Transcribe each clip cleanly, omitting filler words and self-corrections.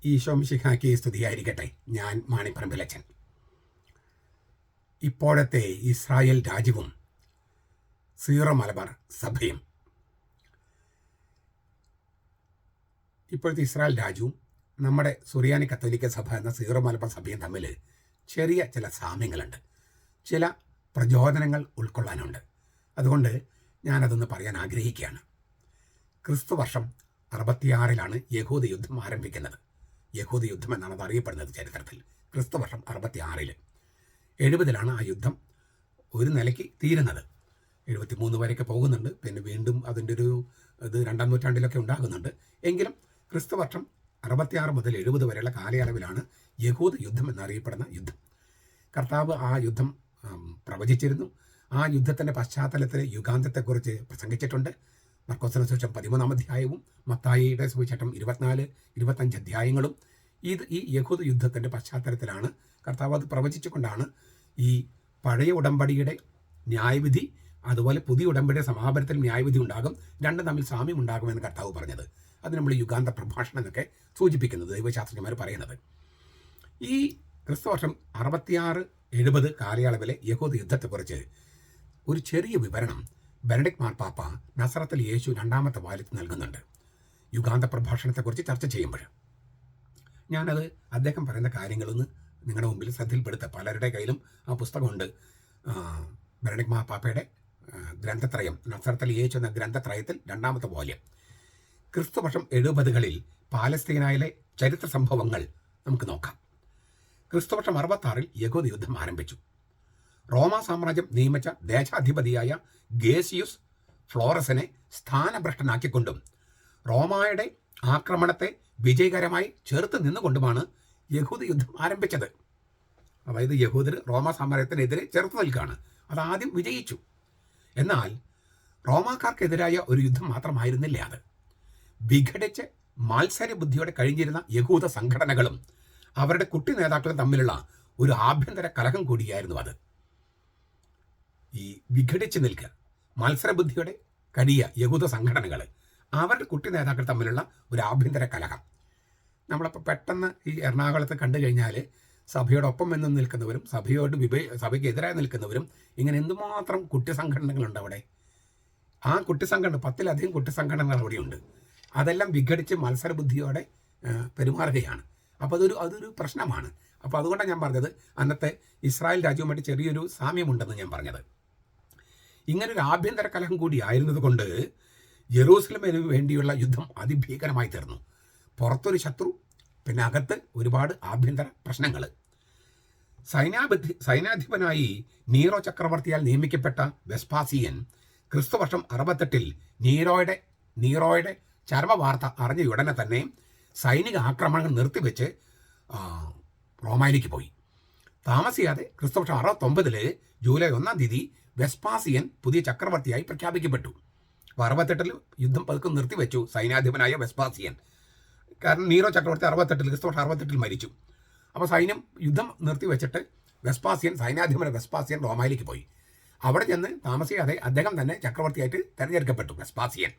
ഈശോ മിശിഹായ്ക്ക് സ്തുതിയായിരിക്കട്ടെ. ഞാൻ മാണിപ്പറമ്പിലച്ചൻ. ഇപ്പോഴത്തെ ഇസ്രായേൽ രാജ്യവും സീറോ മലബാർ സഭയും ഇപ്പോഴത്തെ ഇസ്രായേൽ രാജ്യവും നമ്മുടെ സുറിയാനി കത്തോലിക്ക സഭ എന്ന സീറോ മലബാർ സഭയും തമ്മിൽ ചെറിയ ചില സാമ്യങ്ങളുണ്ട്, ചില പ്രചോദനങ്ങൾ ഉൾക്കൊള്ളാനുണ്ട്. അതുകൊണ്ട് ഞാനതൊന്ന് പറയാൻ ആഗ്രഹിക്കുകയാണ്. ക്രിസ്തു വർഷം 66 യഹൂദ യുദ്ധം ആരംഭിക്കുന്നത്. യഹൂദ യുദ്ധം എന്നാണ് അത് അറിയപ്പെടുന്നത് ചരിത്രത്തിൽ. ക്രിസ്തു വർഷം 66 70 ആ യുദ്ധം ഒരു നിലയ്ക്ക് തീരുന്നത്. 73 വരെയൊക്കെ പോകുന്നുണ്ട്. പിന്നെ വീണ്ടും അതിൻ്റെ ഒരു ഇത് 2-ാം നൂറ്റാണ്ടിലൊക്കെ ഉണ്ടാകുന്നുണ്ട്. എങ്കിലും ക്രിസ്തു വർഷം 66 മുതൽ 70 വരെയുള്ള കാലയളവിലാണ് യഹൂദ യുദ്ധം എന്നറിയപ്പെടുന്ന യുദ്ധം. കർത്താവ് ആ യുദ്ധം പ്രവചിച്ചിരുന്നു. ആ യുദ്ധത്തിൻ്റെ പശ്ചാത്തലത്തിൽ യുഗാന്തത്തെക്കുറിച്ച് പ്രസംഗിച്ചിട്ടുണ്ട്. മർക്കോസിന്റെ സുവിശേഷം 13-ാം അധ്യായവും മത്തായിയുടെ സുവിശേഷം 24-25 അധ്യായങ്ങളും ഈ യഹൂദ യുദ്ധത്തിൻ്റെ പശ്ചാത്തലത്തിലാണ് കർത്താവ് അത് പ്രവചിച്ചുകൊണ്ടാണ് ഈ പഴയ ഉടമ്പടിയുടെ ന്യായവിധി, അതുപോലെ പുതിയ ഉടമ്പടിയുടെ സമാപനത്തിൽ ന്യായവിധി ഉണ്ടാകും, രണ്ടും തമ്മിൽ സാമ്യം ഉണ്ടാകുമെന്ന് കർത്താവ് പറഞ്ഞത്. അത് നമ്മൾ യുഗാന്ത പ്രഭാഷണം എന്നൊക്കെ സൂചിപ്പിക്കുന്നത് ദൈവശാസ്ത്രജ്ഞന്മാർ പറയുന്നത്. ഈ ക്രിസ്തുവർഷം 66-70 കാലയളവിലെ യഹൂദ യുദ്ധത്തെക്കുറിച്ച് ഒരു ചെറിയ വിവരണം ബെനഡിക്ട് മാർപ്പാപ്പ നസറത്തിൽ യേശു 2-ാമത്തെ വാല്യത്തിൽ നൽകുന്നുണ്ട്. യുഗാന്ത പ്രഭാഷണത്തെക്കുറിച്ച് ചർച്ച ചെയ്യുമ്പോൾ ഞാനത് അദ്ദേഹം പറയുന്ന കാര്യങ്ങളൊന്ന് നിങ്ങളുടെ മുമ്പിൽ ശ്രദ്ധയിൽപ്പെടുത്തുക. പലരുടെ കയ്യിലും ആ പുസ്തകമുണ്ട്. ബെനഡിക്ട് മാർപ്പാപ്പയുടെ ഗ്രന്ഥത്രയം, നസറത്തിൽ യേശു എന്ന ഗ്രന്ഥത്രയത്തിൽ 2-ാമത്തെ വാല്യം. ക്രിസ്തുവർഷം 70 പാലസ്തീനയിലെ ചരിത്ര സംഭവങ്ങൾ നമുക്ക് നോക്കാം. ക്രിസ്തുവർഷം 66 യഹൂദ യുദ്ധം ആരംഭിച്ചു. റോമാ സാമ്രാജ്യം നിയമിച്ച ദേശാധിപതിയായ ഗേസിയുസ് ഫ്ലോറസിനെ സ്ഥാനഭ്രഷ്ടനാക്കിക്കൊണ്ടും റോമായുടെ ആക്രമണത്തെ വിജയകരമായി ചേർത്ത് നിന്നുകൊണ്ടുമാണ് യഹൂദ യുദ്ധം ആരംഭിച്ചത്. അതായത് യഹൂദർ റോമാ സാമ്രാജ്യത്തിനെതിരെ ചെറുത്ത് നിൽക്കുകയാണ്. അതാദ്യം വിജയിച്ചു. എന്നാൽ റോമാക്കാർക്കെതിരായ ഒരു യുദ്ധം മാത്രമായിരുന്നില്ല അത്. വിഘടിച്ച് മത്സരബുദ്ധിയോടെ കഴിഞ്ഞിരുന്ന യഹൂദ സംഘടനകളും അവരുടെ കുട്ടി നേതാക്കളും തമ്മിലുള്ള ഒരു ആഭ്യന്തര കലഹം കൂടിയായിരുന്നു അത്. ഈ വിഘടിച്ച് നിൽക്കുക, മത്സരബുദ്ധിയോടെ കഴിയ യഹൂദ സംഘടനകൾ, അവരുടെ കുട്ടി നേതാക്കൾ തമ്മിലുള്ള ഒരു ആഭ്യന്തര കലഹം. നമ്മളപ്പോൾ പെട്ടെന്ന് ഈ എറണാകുളത്ത് കണ്ടു കഴിഞ്ഞാൽ സഭയോടൊപ്പം എന്ന് നിൽക്കുന്നവരും സഭയ്ക്ക് എതിരായി നിൽക്കുന്നവരും ഇങ്ങനെ എന്തുമാത്രം കുട്ടി സംഘടനകളുണ്ട് അവിടെ. ആ കുട്ടി സംഘടന 10-ലധികം കുട്ടി സംഘടനകൾ അവിടെയുണ്ട്. അതെല്ലാം വിഘടിച്ച് മത്സരബുദ്ധിയോടെ പെരുമാറുകയാണ്. അപ്പോൾ അതൊരു പ്രശ്നമാണ്. അപ്പോൾ അതുകൊണ്ടാണ് ഞാൻ പറഞ്ഞത് അന്നത്തെ ഇസ്രായേൽ രാജ്യവുമായിട്ട് ചെറിയൊരു സാമ്യമുണ്ടെന്ന് ഞാൻ പറഞ്ഞത്. ഇങ്ങനൊരു ആഭ്യന്തര കലഹം കൂടി ആയിരുന്നത് കൊണ്ട് ജെറൂസലമിന് വേണ്ടിയുള്ള യുദ്ധം അതിഭീകരമായി തീർന്നു. പുറത്തൊരു ശത്രു, പിന്നെ അകത്ത് ഒരുപാട് ആഭ്യന്തര പ്രശ്നങ്ങൾ. സൈന്യാധിപനായി നീറോ ചക്രവർത്തിയാൽ നിയമിക്കപ്പെട്ട വെസ്പാസിയൻ ക്രിസ്തുവർഷം 68 നീറോയുടെ ചരമവാർത്ത അറിഞ്ഞ ഉടനെ തന്നെ സൈനിക ആക്രമണങ്ങൾ നിർത്തിവെച്ച് റോമയിലേക്ക് പോയി. താമസിയാതെ ക്രിസ്തുവർഷം 69 ജൂലൈ 1-ാം തീയതി വെസ്പാസിയൻ പുതിയ ചക്രവർത്തിയായി പ്രഖ്യാപിക്കപ്പെട്ടു. 68 യുദ്ധം പതുക്കെ നിർത്തിവെച്ചു സൈന്യാധിപനായ വെസ്പാസിയൻ. കാരണം നീറോ ചക്രവർത്തി 68 ക്രിസ്തുവർഷം 68 മരിച്ചു. അപ്പോൾ യുദ്ധം നിർത്തിവെച്ചിട്ട് സൈന്യാധിപനായ വെസ്പാസിയൻ റോമയിലേക്ക് പോയി. അവിടെ ചെന്ന് താമസിയാതെ അദ്ദേഹം തന്നെ ചക്രവർത്തിയായിട്ട് തെരഞ്ഞെടുക്കപ്പെട്ടു. വെസ്പാസിയൻ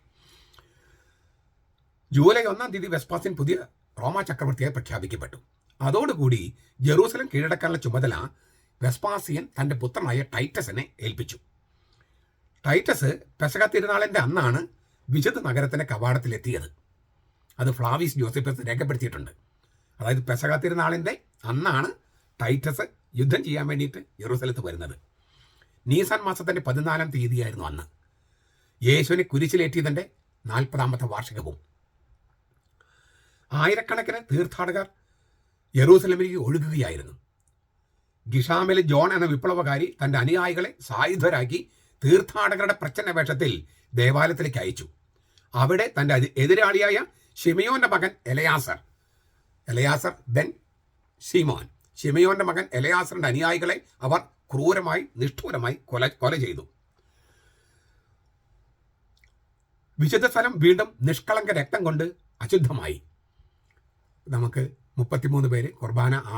ജൂലൈ 1-ാം തീയതി വെസ്പാസിയൻ പുതിയ റോമ ചക്രവർത്തിയായി പ്രഖ്യാപിക്കപ്പെട്ടു. അതോടുകൂടി ജെറൂസലം കീഴടക്കാനുള്ള ചുമതല വെസ്പാസിയൻ തൻ്റെ പുത്രനായ ടൈറ്റസിനെ ഏൽപ്പിച്ചു. ടൈറ്റസ് പെസഹ തിരുനാളിൻ്റെ അന്നാണ് വിശുദ്ധ നഗരത്തിൻ്റെ കവാടത്തിലെത്തിയത്. അത് ഫ്ലാവിയസ് ജോസഫസ് രേഖപ്പെടുത്തിയിട്ടുണ്ട്. അതായത് പെസഹ തിരുനാളിൻ്റെ അന്നാണ് ടൈറ്റസ് യുദ്ധം ചെയ്യാൻ വേണ്ടിയിട്ട് ജെറൂസലത്ത് വരുന്നത്. നീസാൻ മാസത്തിൻ്റെ 14-ാം തീയതിയായിരുന്നു അന്ന്. യേശുവിനെ കുരിശിലേറ്റിയതിൻ്റെ 40-ാമത്തെ വാർഷികവും. ആയിരക്കണക്കിന് തീർത്ഥാടകർ യെറൂസലമിലേക്ക് ഒഴുകുകയായിരുന്നു. ഗിഷാമിലെ ജോൺ എന്ന വിപ്ലവകാരി തൻ്റെ അനുയായികളെ സായുധരാക്കി തീർത്ഥാടകരുടെ പ്രച്ഛന്ന വേഷത്തിൽ ദേവാലയത്തിലേക്ക് അയച്ചു. അവിടെ തൻ്റെ എതിരാളിയായ ഷിമയോന്റെ മകൻ എലയാസർ ബെൻ ഷിമയോന്റെ മകൻ എലയാസറിന്റെ അനുയായികളെ അവർ ക്രൂരമായി നിഷ്ഠൂരമായി കൊല ചെയ്തു. വിശുദ്ധ സ്ഥലം വീണ്ടും നിഷ്കളങ്ക രക്തം കൊണ്ട് അശുദ്ധമായി. നമുക്ക് 33 പേര്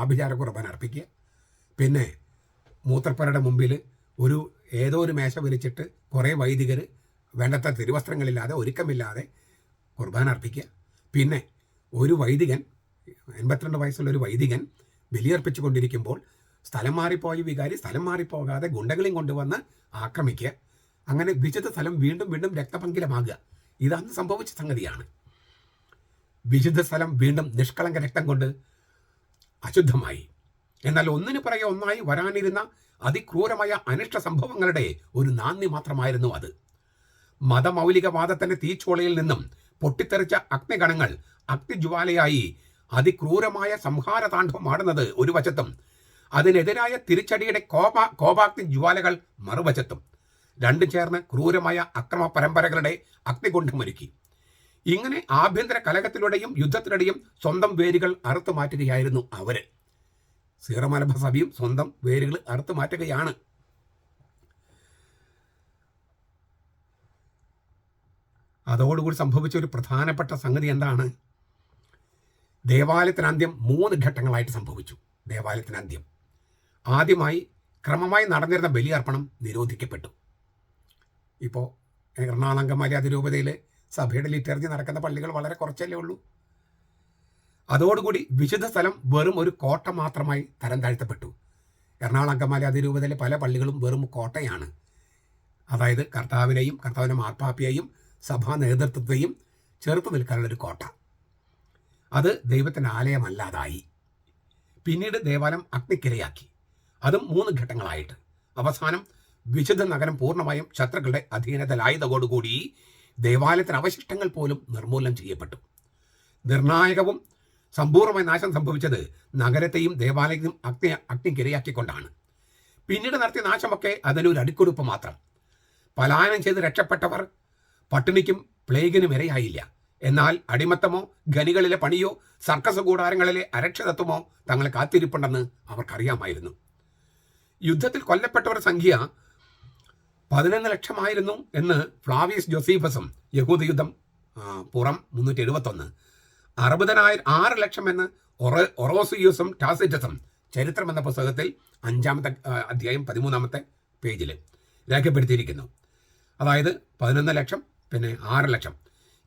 ആഭിചാര കുർബാന അർപ്പിക്കുക. പിന്നെ മൂത്രപ്പുരയുടെ മുമ്പിൽ ഏതോ ഒരു മേശ വലിച്ചിട്ട് കുറേ വൈദികർ വേണ്ടത്ര തിരുവസ്ത്രങ്ങളില്ലാതെ ഒരുക്കമില്ലാതെ കുർബാന അർപ്പിക്കുക. പിന്നെ ഒരു വൈദികൻ 82 വയസ്സുള്ള ഒരു വൈദികൻ ബലിയർപ്പിച്ചു കൊണ്ടിരിക്കുമ്പോൾ സ്ഥലം മാറിപ്പോയ വികാരി സ്ഥലം മാറിപ്പോകാതെ ഗുണ്ടകളെയും കൊണ്ടുവന്ന് ആക്രമിക്കുക, അങ്ങനെ വിശുദ്ധ സ്ഥലം വീണ്ടും വീണ്ടും രക്തപങ്കിലമാകുക. ഇതന്ന് സംഭവിച്ച സംഗതിയാണ്. വിശുദ്ധ സ്ഥലം വീണ്ടും നിഷ്കളങ്ക രക്തം കൊണ്ട് അശുദ്ധമായി. എന്നാൽ ഒന്നിനു പുറകെ ഒന്നായി വരാനിരുന്ന അതിക്രൂരമായ അനിഷ്ട സംഭവങ്ങളുടെ ഒരു നാന്ദി മാത്രമായിരുന്നു അത്. മതമൗലികവാദത്തിന്റെ തീച്ചോളയിൽ നിന്നും പൊട്ടിത്തെറിച്ച അഗ്നിഗണങ്ങൾ അഗ്നിജ്വാലയായി അതിക്രൂരമായ സംഹാര താണ്ഡവം ആടുന്നത് ഒരു വശത്തും, അതിനെതിരായ തിരിച്ചടിയുടെ കോപാഗ്നി ജ്വാലകൾ മറുവശത്തും രണ്ടും ചേർന്ന് ക്രൂരമായ അക്രമ പരമ്പരകളുടെ അഗ്നികുണ്ഠമൊരുക്കി. ഇങ്ങനെ ആഭ്യന്തര കലഹത്തിലൂടെയും യുദ്ധത്തിലൂടെയും സ്വന്തം വേരുകൾ അറുത്തു മാറ്റുകയായിരുന്നു അവര്. സീറോ മലബാർ സഭയും സ്വന്തം വേരുകൾ അറുത്തു മാറ്റുകയാണ്. അതോടുകൂടി സംഭവിച്ച ഒരു പ്രധാനപ്പെട്ട സംഗതി എന്താണ്? ദേവാലയത്തിന് അന്ത്യം 3 ഘട്ടങ്ങളായിട്ട് സംഭവിച്ചു. ദേവാലയത്തിന് അന്ത്യം ആദ്യമായി ക്രമമായി നടന്നിരുന്ന ബലിയർപ്പണം നിരോധിക്കപ്പെട്ടു. ഇപ്പോൾ എറണാകുളം അങ്കമാലി അതിരൂപതയിൽ സഭയുടെ ലിറ്റർജി നടക്കുന്ന പള്ളികൾ വളരെ കുറച്ചല്ലേ ഉള്ളൂ. അതോടുകൂടി വിശുദ്ധ സ്ഥലം വെറും ഒരു കോട്ട മാത്രമായി തരം താഴ്ത്തപ്പെട്ടു. എറണാകുളം അങ്കമാലി അതിരൂപതയിലെ പല പള്ളികളും വെറും കോട്ടയാണ്. അതായത് കർത്താവിനെയും കർത്താവിൻ്റെ മാർപ്പാപ്പയെയും സഭാ നേതൃത്വത്തെയും ചെറുത്തു നിൽക്കാനുള്ളൊരു കോട്ട. അത് ദൈവത്തിൻ്റെ ആലയമല്ലാതായി. പിന്നീട് ദേവാലയം അഗ്നിക്കിരയാക്കി. അതും 3 ഘട്ടങ്ങളായിട്ട്. അവസാനം വിശുദ്ധ നഗരം പൂർണ്ണമായും ശത്രുക്കളുടെ അധീനതയിലായതോടുകൂടി ദേവാലയത്തിന് അവശിഷ്ടങ്ങൾ പോലും നിർമൂലനം ചെയ്യപ്പെട്ടു. നിർണായകവും സമ്പൂർണ്ണമായ നാശം സംഭവിച്ചത് നഗരത്തെയും ദേവാലയത്തെയും അഗ്നിക്കിരയാക്കിക്കൊണ്ടാണ്. പിന്നീട് നടത്തിയ നാശമൊക്കെ അതിലൊരു അടിക്കുറിപ്പ് മാത്രം. പലായനം ചെയ്ത് രക്ഷപ്പെട്ടവർ പട്ടിണിക്കും പ്ലേഗിനും ഇരയായില്ല. എന്നാൽ അടിമത്തമോ ഖനികളിലെ പണിയോ സർക്കസ് കൂടാരങ്ങളിലെ അരക്ഷിതത്വമോ തങ്ങളെ കാത്തിരിപ്പുണ്ടെന്ന് അവർക്കറിയാമായിരുന്നു. യുദ്ധത്തിൽ കൊല്ലപ്പെട്ടവരുടെ സംഖ്യ 11 ലക്ഷമായിരുന്നു എന്ന് ഫ്ലാവിയസ് ജോസീഫസും യഹൂദയുദ്ധം പുറം 371, 6 ലക്ഷം എന്ന് ഒറോസിയൂസും ടാസിറ്റസും ചരിത്രം എന്ന പുസ്തകത്തിൽ 5-ാമത്തെ അധ്യായം 13-ാമത്തെ പേജിൽ രേഖപ്പെടുത്തിയിരിക്കുന്നു. അതായത് 11 ലക്ഷം പിന്നെ 6 ലക്ഷം.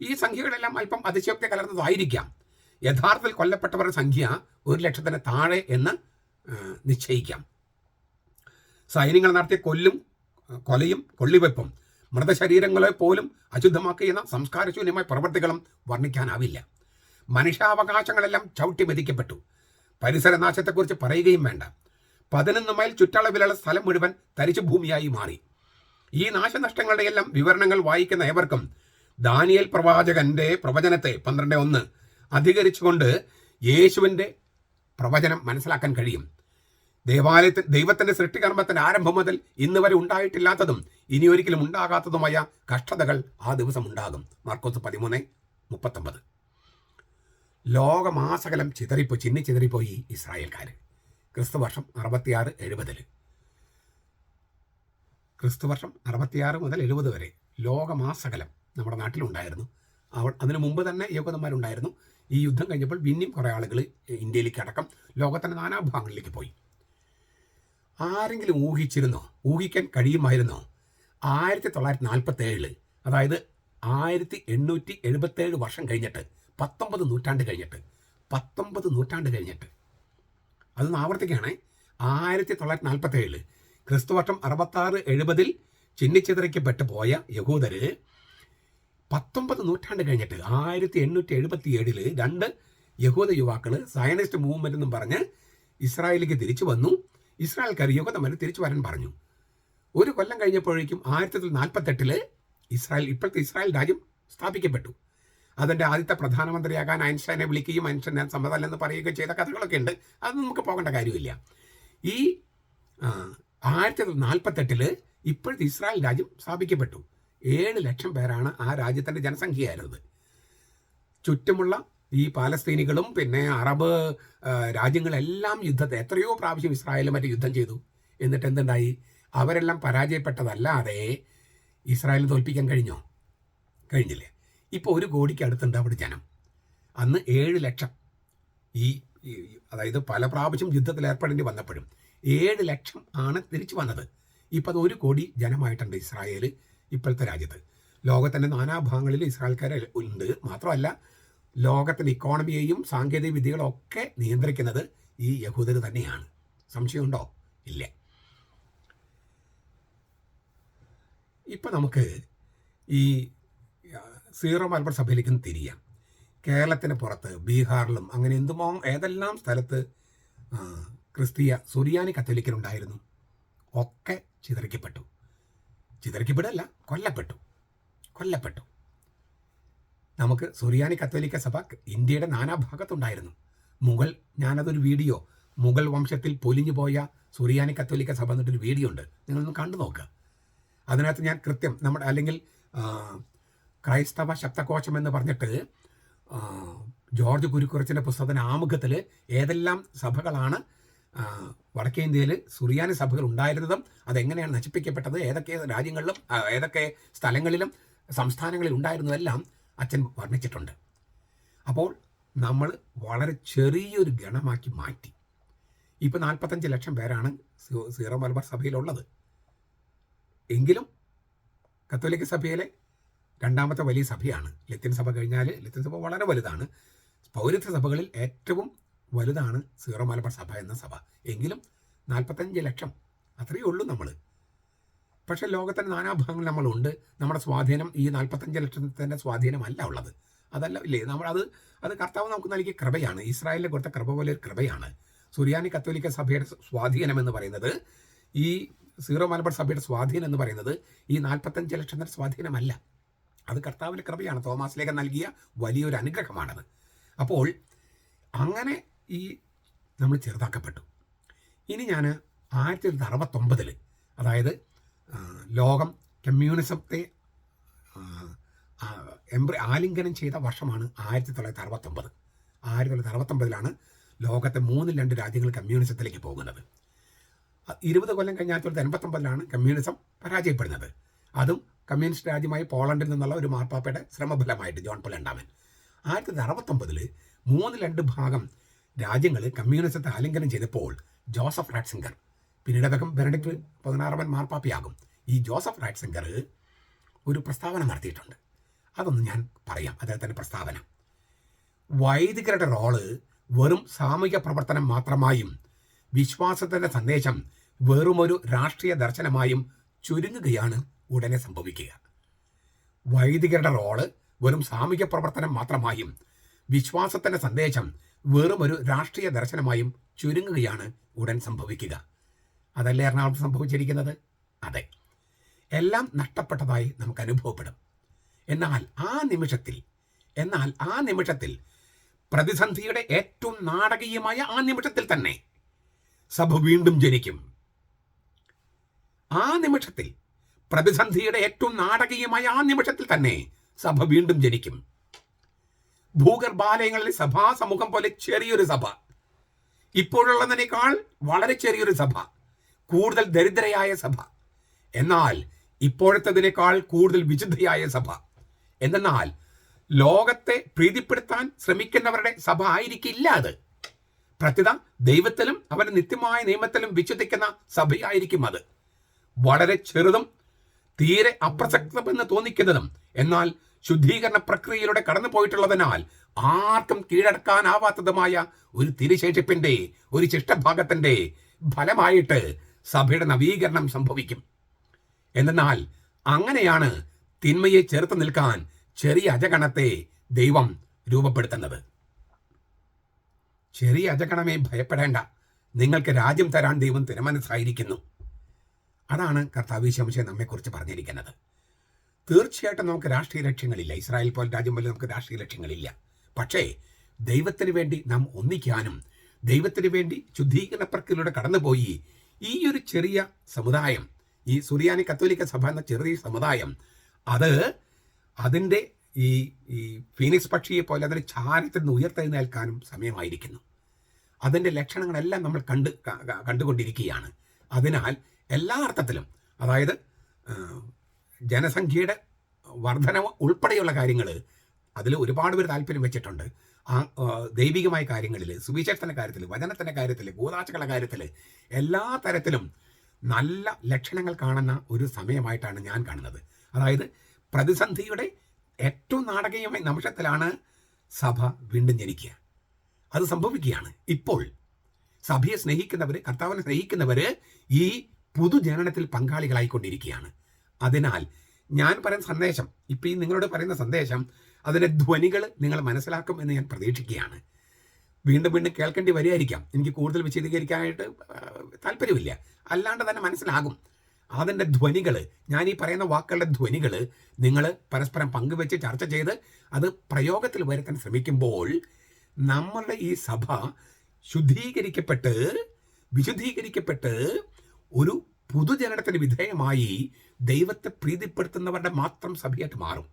ഈ സംഖ്യകളെല്ലാം അല്പം അതിശയോക്തി കലർന്നതായിരിക്കാം. യഥാർത്ഥത്തിൽ കൊല്ലപ്പെട്ടവരുടെ സംഖ്യ 1 ലക്ഷത്തിന് താഴെ എന്ന് നിശ്ചയിക്കാം. സൈന്യങ്ങൾ നടത്തിയ കൊലയും കൊള്ളിവെപ്പും മൃതശരീരങ്ങളെ പോലും അശുദ്ധമാക്കുന്ന സംസ്കാരശൂന്യമായ പ്രവൃത്തികളും വർണ്ണിക്കാനാവില്ല. മനുഷ്യാവകാശങ്ങളെല്ലാം ചവിട്ടി മെതിക്കപ്പെട്ടു. പരിസരനാശത്തെക്കുറിച്ച് പറയുകയും വേണ്ട. 11 മൈൽ ചുറ്റളവിലുള്ള സ്ഥലം മുഴുവൻ തരിച്ചു ഭൂമിയായി മാറി. ഈ നാശനഷ്ടങ്ങളുടെ എല്ലാം വിവരണങ്ങൾ വായിക്കുന്ന ഏവർക്കും ദാനിയേൽ പ്രവാചകന്റെ പ്രവചനത്തെ 12:1 അധികരിച്ചുകൊണ്ട് യേശുവിൻ്റെ പ്രവചനം മനസ്സിലാക്കാൻ കഴിയും. ദൈവത്തിന്റെ സൃഷ്ടികർമ്മത്തിന്റെ ആരംഭം മുതൽ ഇന്ന് വരെ ഉണ്ടായിട്ടില്ലാത്തതും ഇനി ഒരിക്കലും ഉണ്ടാകാത്തതുമായ കഷ്ടതകൾ ആ ദിവസം ഉണ്ടാകും. മാർക്കോസ് 13:39. ലോകമാസകലം ചിതറിപ്പോയി ഇസ്രായേൽക്കാർ. ക്രിസ്തുവർഷം 66-70. ക്രിസ്തുവർഷം 66 മുതൽ 70 വരെ ലോകമാസകലം നമ്മുടെ നാട്ടിലുണ്ടായിരുന്നു. അതിനു മുമ്പ് തന്നെ യഹൂദന്മാരുണ്ടായിരുന്നു. ഈ യുദ്ധം കഴിഞ്ഞപ്പോൾ പിന്നെയും കുറേ ആളുകൾ ഇന്ത്യയിലേക്ക് അടക്കം ലോകത്തിൻ്റെ നാനാഭാഗങ്ങളിലേക്ക് പോയി. ആരെങ്കിലും ഊഹിക്കാൻ കഴിയുമായിരുന്നോ 1947, അതായത് 1877 വർഷം കഴിഞ്ഞിട്ട് 19 നൂറ്റാണ്ട് കഴിഞ്ഞിട്ട് അതൊന്ന് ആവർത്തിക്കുകയാണ്. 1947 ക്രിസ്തുവർഷം 66-70 ചിഹ്നിച്ചിതറിക്കപ്പെട്ടു പോയ യഹൂദര് 19 നൂറ്റാണ്ട് കഴിഞ്ഞിട്ട് 1877 2 യഹൂദ യുവാക്കൾ സയനിസ്റ്റ് മൂവ്മെന്റ് എന്നും പറഞ്ഞ് ഇസ്രായേലിലേക്ക് തിരിച്ചു വന്നു. ഇസ്രായേൽക്കാർ യഹൂദന്മാരെ തിരിച്ചു വരാൻ പറഞ്ഞു. 1 കൊല്ലം കഴിഞ്ഞപ്പോഴേക്കും 1948 ഇപ്പോഴത്തെ ഇസ്രായേൽ രാജ്യം സ്ഥാപിക്കപ്പെട്ടു. അതിൻ്റെ ആദ്യത്തെ പ്രധാനമന്ത്രിയാകാൻ ഐൻസ്റ്റൈനെ വിളിക്കുകയും ഐൻസ്റ്റൈൻ ഞാൻ സമ്മതമല്ലെന്ന് പറയുകയും ചെയ്ത കഥകളൊക്കെ ഉണ്ട്. അത് നമുക്ക് പോകേണ്ട കാര്യമില്ല. ഈ 1948 ഇപ്പോഴത്തെ ഇസ്രായേൽ രാജ്യം സ്ഥാപിക്കപ്പെട്ടു. 7 ലക്ഷം പേരാണ് ആ രാജ്യത്തിൻ്റെ ജനസംഖ്യയായിരുന്നത്. ചുറ്റുമുള്ള ഈ പാലസ്തീനികളും പിന്നെ അറബ് രാജ്യങ്ങളെല്ലാം എത്രയോ പ്രാവശ്യം ഇസ്രായേലും മറ്റും യുദ്ധം ചെയ്തു. എന്നിട്ട് എന്തുണ്ടായി? അവരെല്ലാം പരാജയപ്പെട്ടതല്ലാതെ ഇസ്രായേലിനെ തോൽപ്പിക്കാൻ കഴിഞ്ഞില്ലേ? ഇപ്പോൾ 1 കോടിക്ക് അടുത്തുണ്ട് അവിടെ ജനം. അന്ന് 7 ലക്ഷം അതായത് പല പ്രാവശ്യം യുദ്ധത്തിൽ ഏർപ്പെടേണ്ടി വന്നപ്പോഴും 7 ലക്ഷം ആണ് തിരിച്ചു വന്നത്. ഇപ്പം അത് 1 കോടി ജനമായിട്ടുണ്ട് ഇസ്രായേൽ ഇപ്പോഴത്തെ രാജ്യത്ത്. ലോകത്തിൻ്റെ നാനാഭാഗങ്ങളിൽ ഇസ്രായേൽക്കാർ ഉണ്ട്. മാത്രമല്ല ലോകത്തിൻ്റെ ഇക്കോണമിയെയും സാങ്കേതിക വിദ്യകളും ഒക്കെ നിയന്ത്രിക്കുന്നത് ഈ യഹൂദർ തന്നെയാണ്. സംശയമുണ്ടോ? ഇല്ല. ഇപ്പം നമുക്ക് ഈ സീറോ മലബാർ സഭയിലേക്ക് തിരിയാം. കേരളത്തിന് പുറത്ത് ബീഹാറിലും അങ്ങനെ ഏതെല്ലാം സ്ഥലത്ത് ക്രിസ്തീയ സുറിയാനി കത്തോലിക്കരുണ്ടായിരുന്നു, ഒക്കെ ചിതറിക്കപ്പെടല്ല, കൊല്ലപ്പെട്ടു. നമുക്ക് സുറിയാനി കത്തോലിക്ക സഭ ഇന്ത്യയുടെ നാനാഭാഗത്തുണ്ടായിരുന്നു. ഞാനതൊരു വീഡിയോ, മുഗൾ വംശത്തിൽ പൊലിഞ്ഞു പോയ സുറിയാനി കത്തോലിക്ക സഭ എന്നിട്ടൊരു വീഡിയോ ഉണ്ട്, നിങ്ങളൊന്ന് കണ്ടു നോക്കുക. അതിനകത്ത് ഞാൻ കൃത്യം അല്ലെങ്കിൽ ക്രൈസ്തവ ശബ്ദകോശം എന്ന് പറഞ്ഞിട്ട് ജോർജ് കുരുക്കുറച്ചിൻ്റെ പുസ്തകത്തിൻ്റെ ആമുഖത്തിൽ ഏതെല്ലാം സഭകളാണ് വടക്കേ ഇന്ത്യയിൽ സുറിയാനി സഭകൾ ഉണ്ടായിരുന്നതും അതെങ്ങനെയാണ് നശിപ്പിക്കപ്പെട്ടത്, ഏതൊക്കെ രാജ്യങ്ങളിലും ഏതൊക്കെ സ്ഥലങ്ങളിലും സംസ്ഥാനങ്ങളിൽ ഉണ്ടായിരുന്നതെല്ലാം അച്ഛൻ വർണ്ണിച്ചിട്ടുണ്ട്. അപ്പോൾ നമ്മൾ വളരെ ചെറിയൊരു ഗണമാക്കി മാറ്റി. ഇപ്പോൾ 45 ലക്ഷം പേരാണ് സീറോ മലബാർ സഭയിലുള്ളത്. എങ്കിലും കത്തോലിക്ക സഭയിലെ രണ്ടാമത്തെ വലിയ സഭയാണ്. ലത്തീൻ സഭ കഴിഞ്ഞാൽ ലത്തീൻ സഭ വളരെ വലുതാണ്. പൗരത്വ സഭകളിൽ ഏറ്റവും വലുതാണ് സീറോ മലബാർ സഭ എന്ന സഭ. എങ്കിലും 45 ലക്ഷം അത്രയേ ഉള്ളൂ നമ്മൾ. പക്ഷേ ലോകത്തിൻ്റെ നാനാഭാഗങ്ങളിൽ നമ്മളുണ്ട്. നമ്മുടെ സ്വാധീനം ഈ 45 ലക്ഷത്തിൻ്റെ സ്വാധീനമല്ല ഉള്ളത്. അതല്ല ഇല്ലേ, അത് കർത്താവ് നമുക്ക് നൽകിയ കൃപയാണ്. ഇസ്രായേലിലെ കൊടുത്ത കൃപ പോലെ ഒരു കൃപയാണ്. സുറിയാനി കത്തോലിക്ക സഭയുടെ സ്വാധീനം എന്ന് പറയുന്നത്, ഈ സീറോ മലബാർ സഭയുടെ സ്വാധീനം എന്ന് പറയുന്നത് ഈ 45 ലക്ഷത്തിൻ്റെ സ്വാധീനമല്ല. അത് കർത്താവിൻ്റെ കൃപയാണ്. തോമാസ് ലേഖൻ നൽകിയ വലിയൊരു അനുഗ്രഹമാണത്. അപ്പോൾ അങ്ങനെ ഈ നമ്മൾ ചെറുതാക്കപ്പെട്ടു. ഇനി ഞാൻ 1969 അതായത് ലോകം കമ്മ്യൂണിസത്തെ ആലിംഗനം ചെയ്ത വർഷമാണ് 1969. 1969 ലോകത്തെ 3-2 രാജ്യങ്ങൾ കമ്മ്യൂണിസത്തിലേക്ക് പോകുന്നത്. 20 കൊല്ലം കഴിഞ്ഞ 1989 കമ്മ്യൂണിസം പരാജയപ്പെടുന്നത്. അതും കമ്മ്യൂണിസ്റ്റ് രാജ്യമായി പോളണ്ടിൽ നിന്നുള്ള ഒരു മാർപ്പാപ്പയുടെ ശ്രമഫലമായിട്ട് ജോൺ പോൾ രണ്ടാമൻ. 1969 3-2 ഭാഗം രാജ്യങ്ങൾ കമ്മ്യൂണിസത്തെ ആലിംഗനം ചെയ്തപ്പോൾ ജോസഫ് റാറ്റ്സിംഗർ, പിന്നീട് അദ്ദേഹം ബെനഡിക്ട് 16 മാർപ്പാപ്പയാകും, ഈ ജോസഫ് റാറ്റ്സിംഗർ ഒരു പ്രസ്താവന നടത്തിയിട്ടുണ്ട്. അതൊന്ന് ഞാൻ പറയാം. അദ്ദേഹത്തിൻ്റെ പ്രസ്താവന: വൈദികരുടെ റോള് വെറും സാമൂഹിക പ്രവർത്തനം മാത്രമായും വിശ്വാസത്തിൻ്റെ സന്ദേശം വെറുമൊരു രാഷ്ട്രീയ ദർശനമായും ചുരുങ്ങുകയാണ് ഉടനെ സംഭവിക്കുക. വൈദികരുടെ റോള് വെറും സാമൂഹിക പ്രവർത്തനം മാത്രമായും വിശ്വാസത്തിൻ്റെ സന്ദേശം വെറുമൊരു രാഷ്ട്രീയ ദർശനമായും ചുരുങ്ങുകയാണ് ഉടൻ സംഭവിക്കുക. അതല്ലേ എറണാകുളത്ത് സംഭവിച്ചിരിക്കുന്നത്? അതെ, എല്ലാം നഷ്ടപ്പെട്ടതായി നമുക്ക് അനുഭവപ്പെടും. എന്നാൽ ആ നിമിഷത്തിൽ പ്രതിസന്ധിയുടെ ഏറ്റവും നാടകീയമായ ആ നിമിഷത്തിൽ തന്നെ സഭ വീണ്ടും ജനിക്കും. ആ നിമിഷത്തിൽ, പ്രതിസന്ധിയുടെ ഏറ്റവും നാടകീയമായ ആ നിമിഷത്തിൽ തന്നെ സഭ വീണ്ടും ജനിക്കും. ഭൂഗർഭാലയങ്ങളിലെ സഭാ സമൂഹം പോലെ ചെറിയൊരു സഭ, ഇപ്പോഴുള്ളതിനേക്കാൾ വളരെ ചെറിയൊരു സഭ, കൂടുതൽ ദരിദ്രയായ സഭ, എന്നാൽ ഇപ്പോഴത്തതിനേക്കാൾ കൂടുതൽ വിശുദ്ധയായ സഭ. എന്നാൽ ലോകത്തെ പ്രീതിപ്പെടുത്താൻ ശ്രമിക്കുന്നവരുടെ സഭ ആയിരിക്കില്ല അത്. പ്രത്യുത ദൈവത്തിലും അവന്റെ നിത്യമായ നിയമത്തിലും വിശ്വസിക്കുന്ന സഭയായിരിക്കും അത്. വളരെ ചെറുതും തീരെ അപ്രസക്തമെന്ന് തോന്നിക്കുന്നതും എന്നാൽ ശുദ്ധീകരണ പ്രക്രിയയിലൂടെ കടന്നു പോയിട്ടുള്ളതിനാൽ ആർക്കും കീഴടക്കാനാവാത്തതുമായ ഒരു തിരുശേഷിപ്പിന്റെ, ഒരു ശിഷ്ടഭാഗത്തിന്റെ ഫലമായിട്ട് സഭയുടെ നവീകരണം സംഭവിക്കും. എന്നാൽ അങ്ങനെയാണ് തിന്മയെ ചെറുത്ത് നിൽക്കാൻ ചെറിയ അജഗണത്തെ ദൈവം രൂപപ്പെടുത്തുന്നത്. ചെറിയ അജഗണമേ, ഭയപ്പെടേണ്ട, നിങ്ങൾക്ക് രാജ്യം തരാൻ ദൈവം തിരുമനസ്സായിരിക്കുന്നു. അതാണ് കർത്താവ് ശംശയം നമ്മെക്കുറിച്ച് പറഞ്ഞിരിക്കുന്നത്. തീർച്ചയായിട്ടും നമുക്ക് രാഷ്ട്രീയ ലക്ഷ്യങ്ങളില്ല. ഇസ്രായേൽ പോലെ രാജ്യം പോലെ നമുക്ക് രാഷ്ട്രീയ ലക്ഷ്യങ്ങളില്ല. പക്ഷേ ദൈവത്തിന് വേണ്ടി നാം ഒന്നിക്കാനും ദൈവത്തിന് വേണ്ടി ശുദ്ധീകരണ പ്രക്രിയയിലൂടെ കടന്നുപോയി ഈ ഒരു ചെറിയ സമുദായം, ഈ സുറിയാനി കത്തോലിക്ക സഭ എന്ന ചെറിയ സമുദായം, അതിൻ്റെ ഈ ഫീനിക്സ് പക്ഷിയെ പോലെ അതിൻ്റെ ചാരത്തിൽ നിന്ന് ഉയർത്തെഴുന്നേൽക്കാനും സമയമായിരിക്കുന്നു. അതിൻ്റെ ലക്ഷണങ്ങളെല്ലാം നമ്മൾ കണ്ടുകൊണ്ടിരിക്കുകയാണ്. അതിനാൽ എല്ലാ അർത്ഥത്തിലും, അതായത് ജനസംഖ്യയുടെ വർധനവ് ഉൾപ്പെടെയുള്ള കാര്യങ്ങൾ, അതിൽ ഒരുപാട് പേര് താല്പര്യം വെച്ചിട്ടുണ്ട്. ആ ദൈവികമായ കാര്യങ്ങളിൽ, സുവിശേഷത്തിൻ്റെ കാര്യത്തിൽ, വചനത്തിൻ്റെ കാര്യത്തിൽ, കൂതാശകളുടെ കാര്യത്തിൽ, എല്ലാ തരത്തിലും നല്ല ലക്ഷണങ്ങൾ കാണുന്ന ഒരു സമയമായിട്ടാണ് ഞാൻ കാണുന്നത്. അതായത് പ്രതിസന്ധിയുടെ ഏറ്റവും നാടകീയമായ നിമിഷത്തിലാണ് സഭ വീണ്ടും ജനിക്കുക. അത് സംഭവിക്കുകയാണ്. ഇപ്പോൾ സഭയെ സ്നേഹിക്കുന്നവർ, കർത്താവിനെ സ്നേഹിക്കുന്നവർ ഈ പുതുജനനത്തിൽ പങ്കാളികളായിക്കൊണ്ടിരിക്കുകയാണ്. അതിനാൽ ഞാൻ പറയുന്ന സന്ദേശം, ഇപ്പം ഈ നിങ്ങളോട് പറയുന്ന സന്ദേശം, അതിൻ്റെ ധ്വനികൾ നിങ്ങൾ മനസ്സിലാക്കും എന്ന് ഞാൻ പ്രതീക്ഷിക്കുകയാണ്. വീണ്ടും വീണ്ടും കേൾക്കേണ്ടി വരികയായിരിക്കാം. എനിക്ക് കൂടുതൽ വിശദീകരിക്കാനായിട്ട് താല്പര്യമില്ല. അല്ലാണ്ട് തന്നെ മനസ്സിലാകും. അതിൻ്റെ ധ്വനികൾ, ഞാൻ ഈ പറയുന്ന വാക്കുകളുടെ ധ്വനികൾ നിങ്ങൾ പരസ്പരം പങ്കുവെച്ച് ചർച്ച ചെയ്ത് അത് പ്രയോഗത്തിൽ വരുത്താൻ ശ്രമിക്കുമ്പോൾ നമ്മളുടെ ഈ സഭ വിശുദ്ധീകരിക്കപ്പെട്ട് ഒരു പുതുജനനത്തിന് വിധേയമായി ദൈവത്തെ പ്രീതിപ്പെടുത്തുന്നവരുടെ മാത്രം സഭയായിട്ട് മാറും.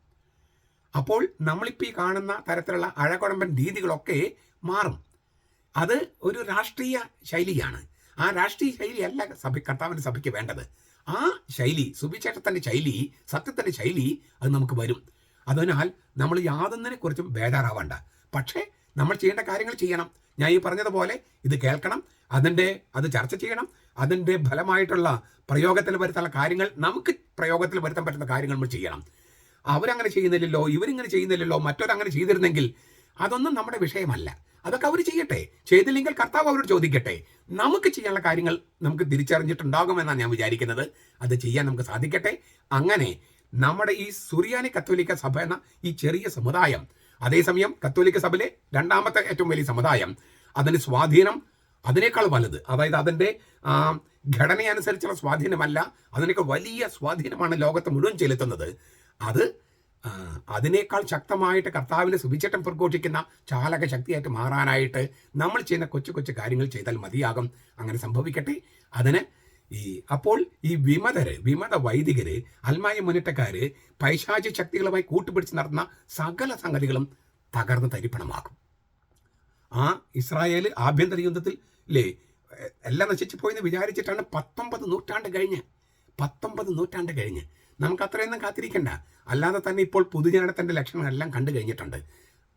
അപ്പോൾ നമ്മളിപ്പോൾ ഈ കാണുന്ന തരത്തിലുള്ള അഴകുഴമ്പൻ രീതികളൊക്കെ മാറും. അത് ഒരു രാഷ്ട്രീയ ശൈലിയാണ്. ആ രാഷ്ട്രീയ ശൈലിയല്ല കർത്താവിൻ്റെ സഭയ്ക്ക് വേണ്ടത്. ആ ശൈലി, സുവിശേഷത്തിൻ്റെ ശൈലി, സത്യത്തിൻ്റെ ശൈലി, അത് നമുക്ക് വരും. അതിനാൽ നമ്മൾ യാതൊന്നിനെ കുറിച്ചും ബേജാറാവണ്ട. പക്ഷേ നമ്മൾ ചെയ്യേണ്ട കാര്യങ്ങൾ ചെയ്യണം. ഞാൻ ഈ പറഞ്ഞതുപോലെ ഇത് കേൾക്കണം, അത് ചർച്ച ചെയ്യണം, അതിൻ്റെ ഫലമായിട്ടുള്ള പ്രയോഗത്തിൽ വരുത്താനുള്ള കാര്യങ്ങൾ, നമുക്ക് പ്രയോഗത്തിൽ വരുത്താൻ പറ്റുന്ന കാര്യങ്ങൾ നമ്മൾ ചെയ്യണം. അവരങ്ങനെ ചെയ്യുന്നില്ലല്ലോ, ഇവരിങ്ങനെ ചെയ്യുന്നില്ലല്ലോ, മറ്റൊരങ്ങനെ ചെയ്തിരുന്നെങ്കിൽ, അതൊന്നും നമ്മുടെ വിഷയമല്ല. അതൊക്കെ അവർ ചെയ്യട്ടെ. ചെയ്തില്ലെങ്കിൽ കർത്താവ് അവരോട് ചോദിക്കട്ടെ. നമുക്ക് ചെയ്യാനുള്ള കാര്യങ്ങൾ നമുക്ക് തിരിച്ചറിഞ്ഞിട്ടുണ്ടാകുമെന്നാണ് ഞാൻ വിചാരിക്കുന്നത്. അത് ചെയ്യാൻ നമുക്ക് സാധിക്കട്ടെ. അങ്ങനെ നമ്മുടെ ഈ സുറിയാനി കത്തോലിക്ക സഭ എന്ന ഈ ചെറിയ സമുദായം, അതേസമയം കത്തോലിക്ക സഭയിലെ രണ്ടാമത്തെ ഏറ്റവും വലിയ സമുദായം, അതിന് സ്വാധീനം അതിനേക്കാൾ വലുത്. അതായത് അതിൻ്റെ ഘടനയനുസരിച്ചുള്ള സ്വാധീനമല്ല, അതിനേക്കാൾ വലിയ സ്വാധീനമാണ് ലോകത്ത് മുഴുവൻ ചെലുത്തുന്നത്. അതിനേക്കാൾ ശക്തമായിട്ട് കർത്താവിൻ്റെ സുവിശേഷം പ്രഘോഷിക്കുന്ന ചാലക ശക്തിയായിട്ട് മാറാനായിട്ട് നമ്മൾ ചെയ്യുന്ന കൊച്ചു കൊച്ചു കാര്യങ്ങൾ ചെയ്താൽ മതിയാകും. അങ്ങനെ സംഭവിക്കട്ടെ. അതിന് അപ്പോൾ ഈ വിമത വൈദികര്, അൽമായ മുന്നേറ്റക്കാര് പൈശാചിക ശക്തികളുമായി കൂട്ടുപിടിച്ച് നടത്തുന്ന സകല സംഗതികളും തകർന്ന് തരിപ്പണമാകും. ആ ഇസ്രായേൽ ആഭ്യന്തര യുദ്ധത്തിൽ എല്ലാം നശിച്ചു പോയെന്ന് വിചാരിച്ചിട്ടാണ് 19 നൂറ്റാണ്ട് കഴിഞ്ഞ് നമുക്ക് അത്രയൊന്നും കാത്തിരിക്കണ്ട. അല്ലാതെ തന്നെ ഇപ്പോൾ പൊതുജനനത്തിൻ്റെ ലക്ഷണങ്ങളെല്ലാം കണ്ടു കഴിഞ്ഞിട്ടുണ്ട്.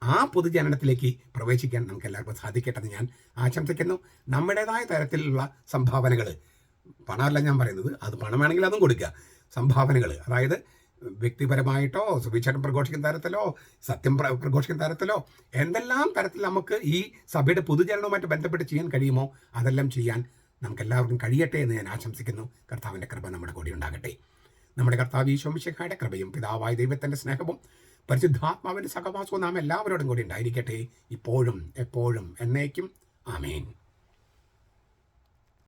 ആ പൊതുജനനത്തിലേക്ക് പ്രവേശിക്കാൻ നമുക്ക് എല്ലാവർക്കും സാധിക്കട്ടെന്ന് ഞാൻ ആശംസിക്കുന്നു. നമ്മുടേതായ തരത്തിലുള്ള സംഭാവനകൾ, പണമല്ല ഞാൻ പറയുന്നത്, അത് പണമാണെങ്കിൽ അതും കൊടുക്കുക. സംഭാവനകൾ, അതായത് വ്യക്തിപരമായിട്ടോ സുവിശേഷം പ്രഘോഷിക്കുന്ന തരത്തിലോ സത്യം പ്രഘോഷിക്കുന്ന തരത്തിലോ എന്തെല്ലാം തരത്തിൽ നമുക്ക് ഈ സഭയുടെ പൊതുജനനവുമായിട്ട് ബന്ധപ്പെട്ട് ചെയ്യാൻ കഴിയുമോ അതെല്ലാം ചെയ്യാൻ നമുക്കെല്ലാവർക്കും കഴിയട്ടെ എന്ന് ഞാൻ ആശംസിക്കുന്നു. കർത്താവിൻ്റെ കൃപ നമ്മുടെ കൂടെ ഉണ്ടാകട്ടെ. നമ്മുടെ കർത്താവ് ഈശോ മിശിഹായുടെ കൃപയും പിതാവായ ദൈവത്തിൻ്റെ സ്നേഹവും പരിശുദ്ധാത്മാവിൻ്റെ സഹവാസവും നാം എല്ലാവരോടും കൂടി ഉണ്ടായിരിക്കട്ടെ, ഇപ്പോഴും എപ്പോഴും എന്നേക്കും. ആമേൻ.